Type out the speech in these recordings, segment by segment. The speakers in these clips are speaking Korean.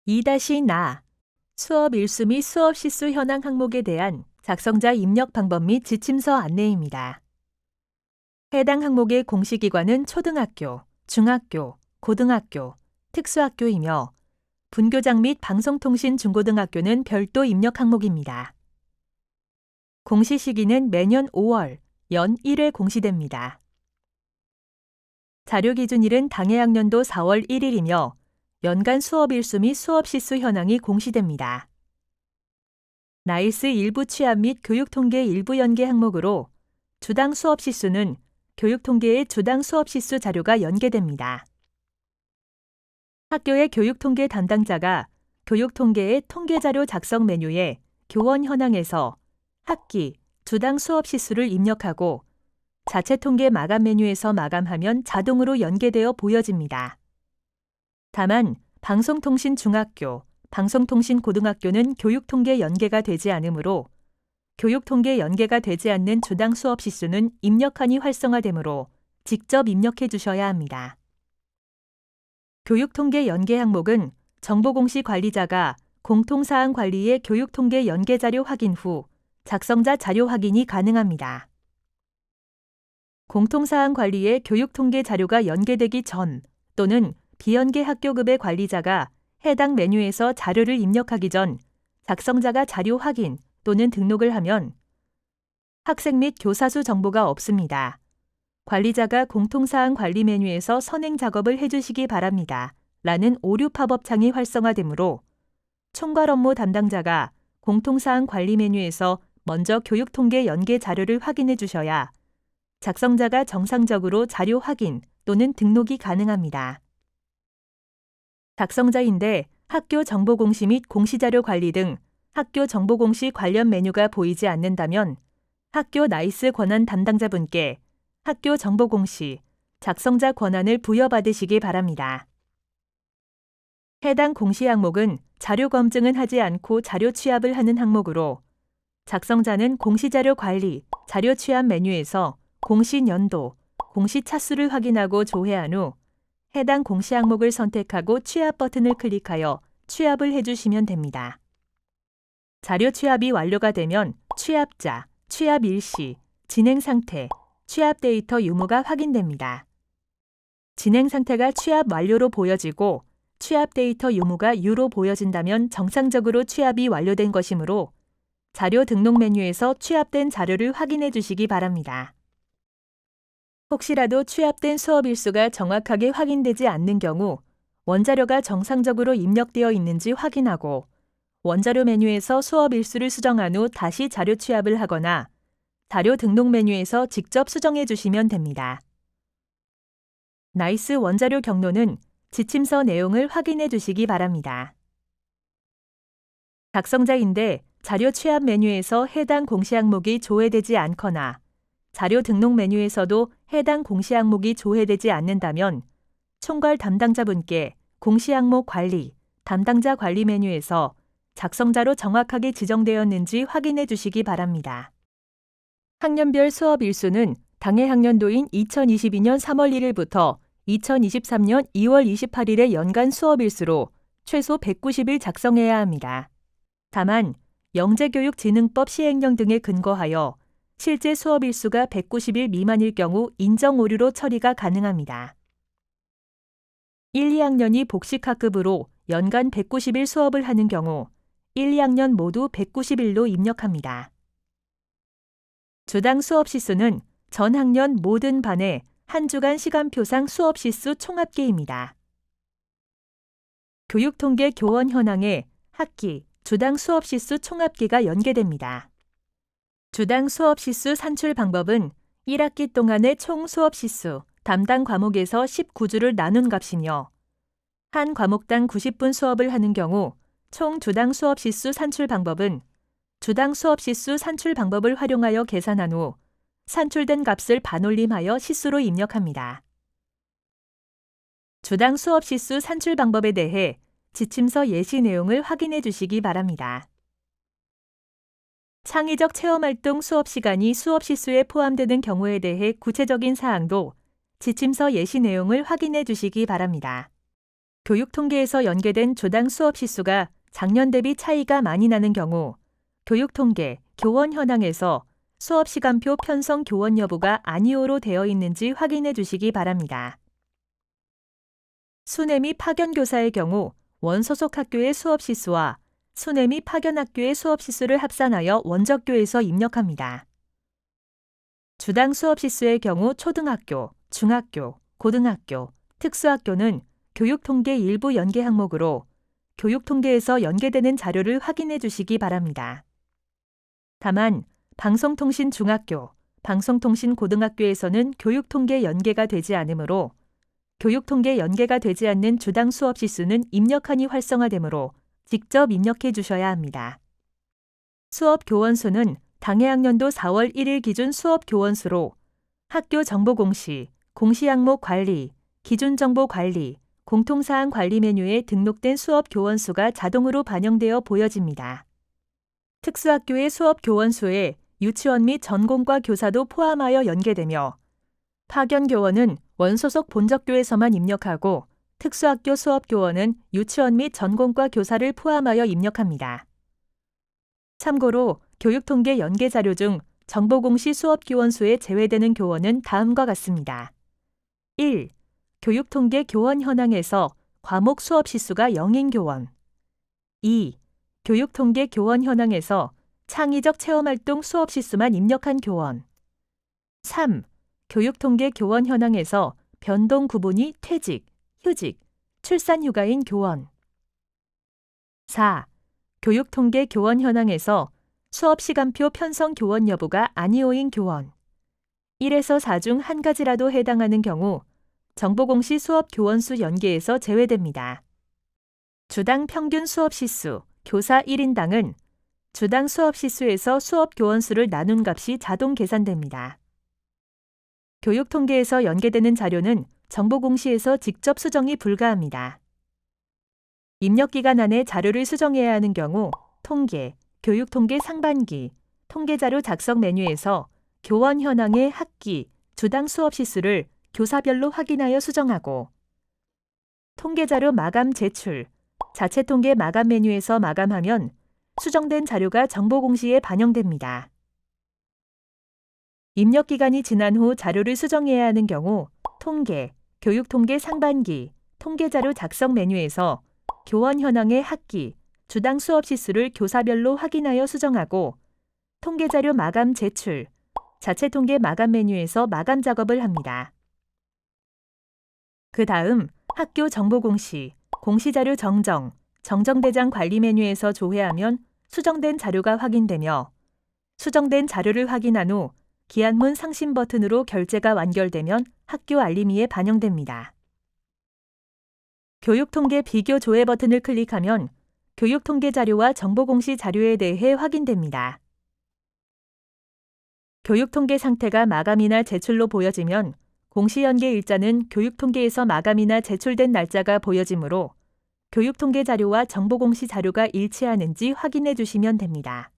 2-나 수업 일수 및 수업 시수 현황 항목에 대한 작성자 입력 방법 및 지침서 안내입니다. 해당 항목의 공시기관은 초등학교, 중학교, 고등학교, 특수학교이며 분교장 및 방송통신 중고등학교는 별도 입력 항목입니다. 공시 시기는 매년 5월, 연 1회 공시됩니다. 자료 기준일은 당해학년도 4월 1일이며 연간 수업 일수 및 수업 시수 현황이 공시됩니다. 나이스 일부 취합 및 교육 통계 일부 연계 항목으로 주당 수업 시수는 교육 통계의 주당 수업 시수 자료가 연계됩니다. 학교의 교육 통계 담당자가 교육 통계의 통계 자료 작성 메뉴에 교원 현황에서 학기, 주당 수업 시수를 입력하고 자체 통계 마감 메뉴에서 마감하면 자동으로 연계되어 보여집니다. 다만 방송통신 중학교, 방송통신 고등학교는 교육통계 연계가 되지 않으므로 교육통계 연계가 되지 않는 주당 수업 시수는 입력한이 활성화되므로 직접 입력해 주셔야 합니다. 교육통계 연계 항목은 정보공시 관리자가 공통사항 관리의 교육통계 연계 자료 확인 후 작성자 자료 확인이 가능합니다. 공통사항 관리의 교육통계 자료가 연계되기 전 또는 비연계 학교급의 관리자가 해당 메뉴에서 자료를 입력하기 전 작성자가 자료 확인 또는 등록을 하면 학생 및 교사 수 정보가 없습니다. 관리자가 공통사항 관리 메뉴에서 선행 작업을 해주시기 바랍니다. 라는 오류 팝업 창이 활성화되므로 총괄 업무 담당자가 공통사항 관리 메뉴에서 먼저 교육통계 연계 자료를 확인해 주셔야 작성자가 정상적으로 자료 확인 또는 등록이 가능합니다. 작성자인데 학교 정보공시 및 공시자료 관리 등 학교 정보공시 관련 메뉴가 보이지 않는다면 학교 나이스 권한 담당자분께 학교 정보공시 작성자 권한을 부여받으시기 바랍니다. 해당 공시 항목은 자료 검증은 하지 않고 자료 취합을 하는 항목으로 작성자는 공시자료 관리, 자료 취합 메뉴에서 공시 연도, 공시 차수를 확인하고 조회한 후 해당 공시 항목을 선택하고 취합 버튼을 클릭하여 취합을 해주시면 됩니다. 자료 취합이 완료가 되면 취합자, 취합 일시, 진행 상태, 취합 데이터 유무가 확인됩니다. 진행 상태가 취합 완료로 보여지고 취합 데이터 유무가 유로 보여진다면 정상적으로 취합이 완료된 것이므로 자료 등록 메뉴에서 취합된 자료를 확인해 주시기 바랍니다. 혹시라도 취합된 수업 일수가 정확하게 확인되지 않는 경우 원자료가 정상적으로 입력되어 있는지 확인하고 원자료 메뉴에서 수업 일수를 수정한 후 다시 자료 취합을 하거나 자료 등록 메뉴에서 직접 수정해 주시면 됩니다. 나이스 원자료 경로는 지침서 내용을 확인해 주시기 바랍니다. 작성자인데 자료 취합 메뉴에서 해당 공시 항목이 조회되지 않거나 자료 등록 메뉴에서도 해당 공시 항목이 조회되지 않는다면 총괄 담당자분께 공시 항목 관리, 담당자 관리 메뉴에서 작성자로 정확하게 지정되었는지 확인해 주시기 바랍니다. 학년별 수업 일수는 당해 학년도인 2022년 3월 1일부터 2023년 2월 28일의 연간 수업 일수로 최소 190일 작성해야 합니다. 다만 영재교육진흥법 시행령 등에 근거하여 실제 수업 일수가 190일 미만일 경우 인정 오류로 처리가 가능합니다. 1, 2학년이 복식학급으로 연간 190일 수업을 하는 경우 1, 2학년 모두 190일로 입력합니다. 주당 수업 시수는 전 학년 모든 반의 한 주간 시간표상 수업 시수 총합계입니다. 교육통계 교원 현황에 학기, 주당 수업 시수 총합계가 연계됩니다. 주당 수업 시수 산출 방법은 1학기 동안의 총 수업 시수, 담당 과목에서 19주를 나눈 값이며 한 과목당 90분 수업을 하는 경우 총 주당 수업 시수 산출 방법은 주당 수업 시수 산출 방법을 활용하여 계산한 후 산출된 값을 반올림하여 시수로 입력합니다. 주당 수업 시수 산출 방법에 대해 지침서 예시 내용을 확인해 주시기 바랍니다. 창의적 체험활동 수업 시간이 수업 시수에 포함되는 경우에 대해 구체적인 사항도 지침서 예시 내용을 확인해 주시기 바랍니다. 교육통계에서 연계된 주당 수업 시수가 작년 대비 차이가 많이 나는 경우 교육통계, 교원 현황에서 수업시간표 편성 교원 여부가 아니오로 되어 있는지 확인해 주시기 바랍니다. 순회 및 파견 교사의 경우 원소속 학교의 수업 시수와 순회 및 파견 학교의 수업 시수를 합산하여 원적교에서 입력합니다. 주당 수업 시수의 경우 초등학교, 중학교, 고등학교, 특수학교는 교육통계 일부 연계 항목으로 교육통계에서 연계되는 자료를 확인해 주시기 바랍니다. 다만 방송통신 중학교, 방송통신 고등학교에서는 교육통계 연계가 되지 않으므로 교육통계 연계가 되지 않는 주당 수업 시수는 입력한이 활성화되므로 직접 입력해 주셔야 합니다. 수업 교원수는 당해학년도 4월 1일 기준 수업 교원수로 학교 정보 공시, 공시 항목 관리, 기준 정보 관리, 공통사항 관리 메뉴에 등록된 수업 교원수가 자동으로 반영되어 보여집니다. 특수학교의 수업 교원수에 유치원 및 전공과 교사도 포함하여 연계되며 파견 교원은 원소속 본적교에서만 입력하고 특수학교 수업 교원은 유치원 및 전공과 교사를 포함하여 입력합니다. 참고로 교육통계 연계 자료 중 정보공시 수업 교원수에 제외되는 교원은 다음과 같습니다. 1. 교육통계 교원 현황에서 과목 수업 시수가 0인 교원. 2. 교육통계 교원 현황에서 창의적 체험활동 수업 시수만 입력한 교원. 3. 교육통계 교원 현황에서 변동 구분이 퇴직, 휴직, 출산휴가인 교원. 4. 교육통계 교원 현황에서 수업시간표 편성 교원 여부가 아니오인 교원. 1에서 4 중 한 가지라도 해당하는 경우 정보공시 수업 교원수 연계에서 제외됩니다. 주당 평균 수업 시수, 교사 1인당은 주당 수업 시수에서 수업 교원수를 나눈 값이 자동 계산됩니다. 교육통계에서 연계되는 자료는 정보공시에서 직접 수정이 불가합니다. 입력기간 안에 자료를 수정해야 하는 경우 통계, 교육통계 상반기, 통계자료 작성 메뉴에서 교원 현황의 학기, 주당 수업 시수를 교사별로 확인하여 수정하고 통계자료 마감 제출, 자체통계 마감 메뉴에서 마감하면 수정된 자료가 정보공시에 반영됩니다. 입력기간이 지난 후 자료를 수정해야 하는 경우 통계, 교육통계 상반기, 통계자료 작성 메뉴에서 교원 현황의 학기, 주당 수업 시수를 교사별로 확인하여 수정하고 통계자료 마감 제출, 자체통계 마감 메뉴에서 마감 작업을 합니다. 그 다음 학교 정보공시, 공시자료 정정, 정정대장 관리 메뉴에서 조회하면 수정된 자료가 확인되며 수정된 자료를 확인한 후 기한문 상심 버튼으로 결제가 완결되면 학교 알림이에 반영됩니다. 교육통계 비교 조회 버튼을 클릭하면 교육통계 자료와 정보공시 자료에 대해 확인됩니다. 교육통계 상태가 마감이나 제출로 보여지면 공시연계 일자는 교육통계에서 마감이나 제출된 날짜가 보여지므로 교육통계 자료와 정보공시 자료가 일치하는지 확인해 주시면 됩니다.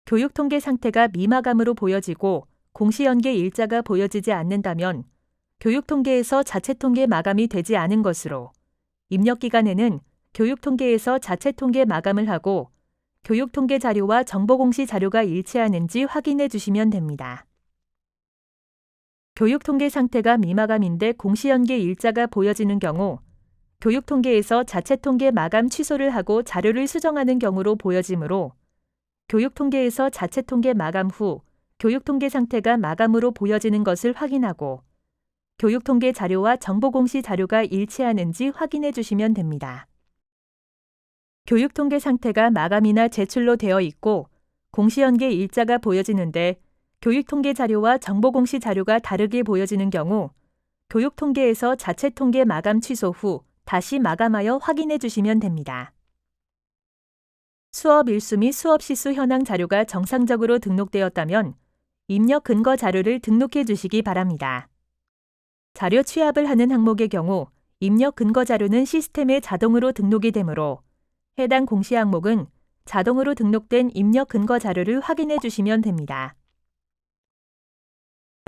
교육통계 상태가 미마감으로 보여지고 공시연계 일자가 보여지지 않는다면 교육통계에서 자체통계 마감이 되지 않은 것으로 입력기간에는 교육통계에서 자체통계 마감을 하고 교육통계 자료와 정보공시 자료가 일치하는지 확인해 주시면 됩니다. 교육통계 상태가 미마감인데 공시연계 일자가 보여지는 경우 교육통계에서 자체통계 마감 취소를 하고 자료를 수정하는 경우로 보여지므로 교육통계에서 자체통계 마감 후 교육통계 상태가 마감으로 보여지는 것을 확인하고 교육통계 자료와 정보공시 자료가 일치하는지 확인해 주시면 됩니다. 교육통계 상태가 마감이나 제출로 되어 있고 공시연계 일자가 보여지는데 교육통계 자료와 정보공시 자료가 다르게 보여지는 경우 교육통계에서 자체통계 마감 취소 후 다시 마감하여 확인해 주시면 됩니다. 수업 일수 및 수업 시수 현황 자료가 정상적으로 등록되었다면 입력 근거 자료를 등록해 주시기 바랍니다. 자료 취합을 하는 항목의 경우 입력 근거 자료는 시스템에 자동으로 등록이 되므로 해당 공시 항목은 자동으로 등록된 입력 근거 자료를 확인해 주시면 됩니다.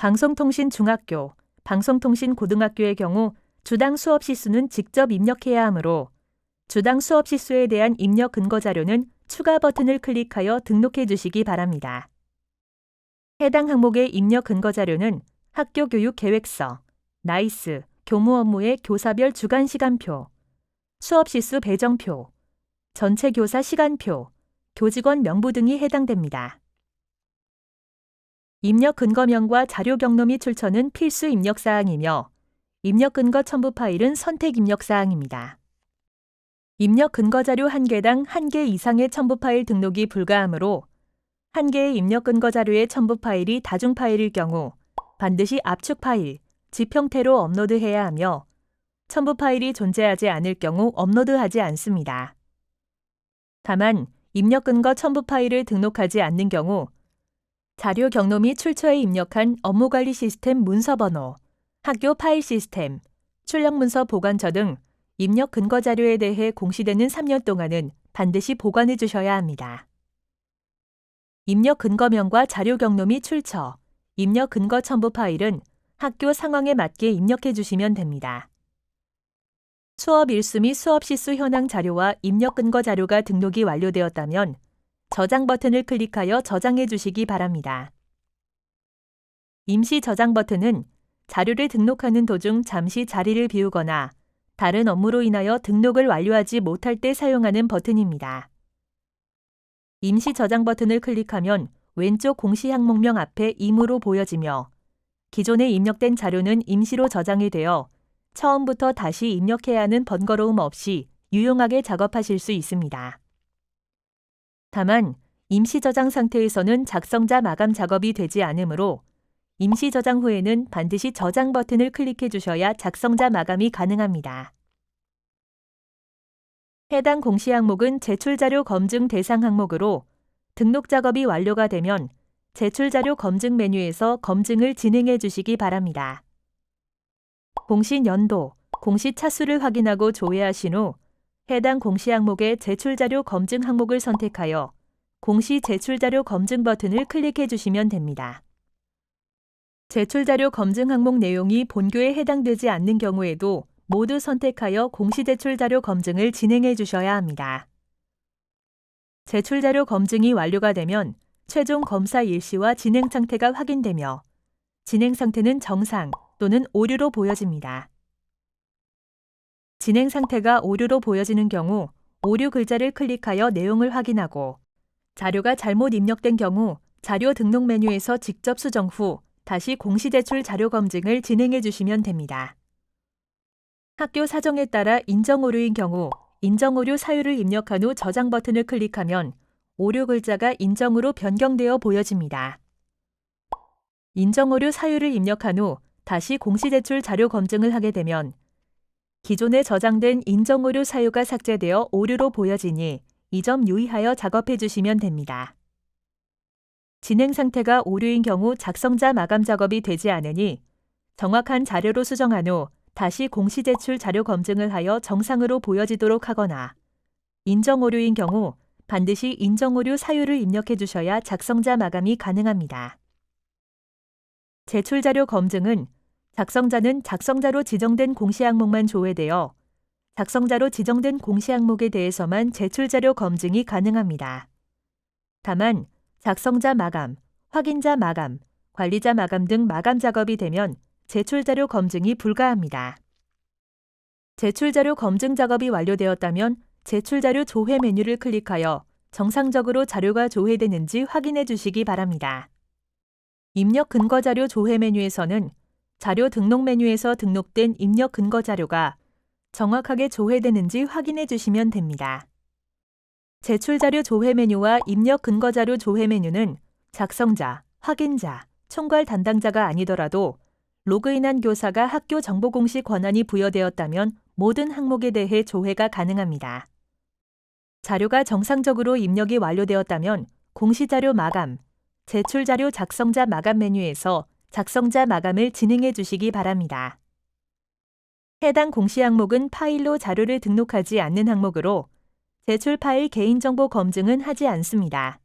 방송통신 중학교, 방송통신 고등학교의 경우 주당 수업 시수는 직접 입력해야 하므로 주당 수업 시수에 대한 입력 근거 자료는 추가 버튼을 클릭하여 등록해 주시기 바랍니다. 해당 항목의 입력 근거 자료는 학교 교육 계획서, 나이스, 교무 업무의 교사별 주간 시간표, 수업 시수 배정표, 전체 교사 시간표, 교직원 명부 등이 해당됩니다. 입력 근거명과 자료 경로 및 출처는 필수 입력 사항이며 입력 근거 첨부 파일은 선택 입력 사항입니다. 입력 근거 자료 1개당 1개 이상의 첨부 파일 등록이 불가하므로 1개의 입력 근거 자료의 첨부 파일이 다중 파일일 경우 반드시 압축 파일, zip 형태로 업로드해야 하며 첨부 파일이 존재하지 않을 경우 업로드하지 않습니다. 다만 입력 근거 첨부 파일을 등록하지 않는 경우 자료 경로 및 출처에 입력한 업무관리 시스템 문서 번호, 학교 파일 시스템, 출력 문서 보관처 등 입력 근거 자료에 대해 공시되는 3년 동안은 반드시 보관해 주셔야 합니다. 입력 근거명과 자료 경로 및 출처, 입력 근거 첨부 파일은 학교 상황에 맞게 입력해 주시면 됩니다. 수업 일수 및 수업 시수 현황 자료와 입력 근거 자료가 등록이 완료되었다면 저장 버튼을 클릭하여 저장해 주시기 바랍니다. 임시 저장 버튼은 자료를 등록하는 도중 잠시 자리를 비우거나 다른 업무로 인하여 등록을 완료하지 못할 때 사용하는 버튼입니다. 임시 저장 버튼을 클릭하면 왼쪽 공시 항목명 앞에 임으로 보여지며 기존에 입력된 자료는 임시로 저장이 되어 처음부터 다시 입력해야 하는 번거로움 없이 유용하게 작업하실 수 있습니다. 다만 임시 저장 상태에서는 작성자 마감 작업이 되지 않으므로 임시 저장 후에는 반드시 저장 버튼을 클릭해 주셔야 작성자 마감이 가능합니다. 해당 공시 항목은 제출자료 검증 대상 항목으로 등록 작업이 완료가 되면 제출자료 검증 메뉴에서 검증을 진행해 주시기 바랍니다. 공시 연도, 공시 차수를 확인하고 조회하신 후 해당 공시 항목의 제출자료 검증 항목을 선택하여 공시 제출자료 검증 버튼을 클릭해 주시면 됩니다. 제출자료 검증 항목 내용이 본교에 해당되지 않는 경우에도 모두 선택하여 공시 제출자료 검증을 진행해 주셔야 합니다. 제출자료 검증이 완료가 되면 최종 검사 일시와 진행 상태가 확인되며 진행 상태는 정상 또는 오류로 보여집니다. 진행 상태가 오류로 보여지는 경우 오류 글자를 클릭하여 내용을 확인하고 자료가 잘못 입력된 경우 자료 등록 메뉴에서 직접 수정 후 다시 공시 제출 자료 검증을 진행해 주시면 됩니다. 학교 사정에 따라 인정 오류인 경우 인정 오류 사유를 입력한 후 저장 버튼을 클릭하면 오류 글자가 인정으로 변경되어 보여집니다. 인정 오류 사유를 입력한 후 다시 공시 제출 자료 검증을 하게 되면 기존에 저장된 인정 오류 사유가 삭제되어 오류로 보여지니 이 점 유의하여 작업해 주시면 됩니다. 진행 상태가 오류인 경우 작성자 마감 작업이 되지 않으니 정확한 자료로 수정한 후 다시 공시 제출 자료 검증을 하여 정상으로 보여지도록 하거나 인정 오류인 경우 반드시 인정 오류 사유를 입력해 주셔야 작성자 마감이 가능합니다. 제출 자료 검증은 작성자는 작성자로 지정된 공시 항목만 조회되어 작성자로 지정된 공시 항목에 대해서만 제출 자료 검증이 가능합니다. 다만 작성자 마감, 확인자 마감, 관리자 마감 등 마감 작업이 되면 제출자료 검증이 불가합니다. 제출자료 검증 작업이 완료되었다면 제출자료 조회 메뉴를 클릭하여 정상적으로 자료가 조회되는지 확인해 주시기 바랍니다. 입력 근거 자료 조회 메뉴에서는 자료 등록 메뉴에서 등록된 입력 근거 자료가 정확하게 조회되는지 확인해 주시면 됩니다. 제출자료 조회 메뉴와 입력 근거 자료 조회 메뉴는 작성자, 확인자, 총괄 담당자가 아니더라도 로그인한 교사가 학교 정보 공시 권한이 부여되었다면 모든 항목에 대해 조회가 가능합니다. 자료가 정상적으로 입력이 완료되었다면 공시자료 마감, 제출자료 작성자 마감 메뉴에서 작성자 마감을 진행해 주시기 바랍니다. 해당 공시 항목은 파일로 자료를 등록하지 않는 항목으로 제출 파일 개인정보 검증은 하지 않습니다.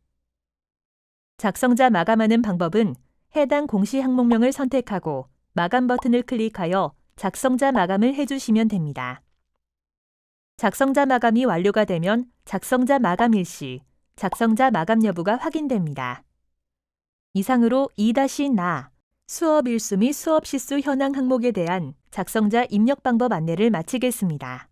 작성자 마감하는 방법은 해당 공시 항목명을 선택하고 마감 버튼을 클릭하여 작성자 마감을 해주시면 됩니다. 작성자 마감이 완료가 되면 작성자 마감 일시, 작성자 마감 여부가 확인됩니다. 이상으로 2-나 수업 일수 및 수업 시수 현황 항목에 대한 작성자 입력 방법 안내를 마치겠습니다.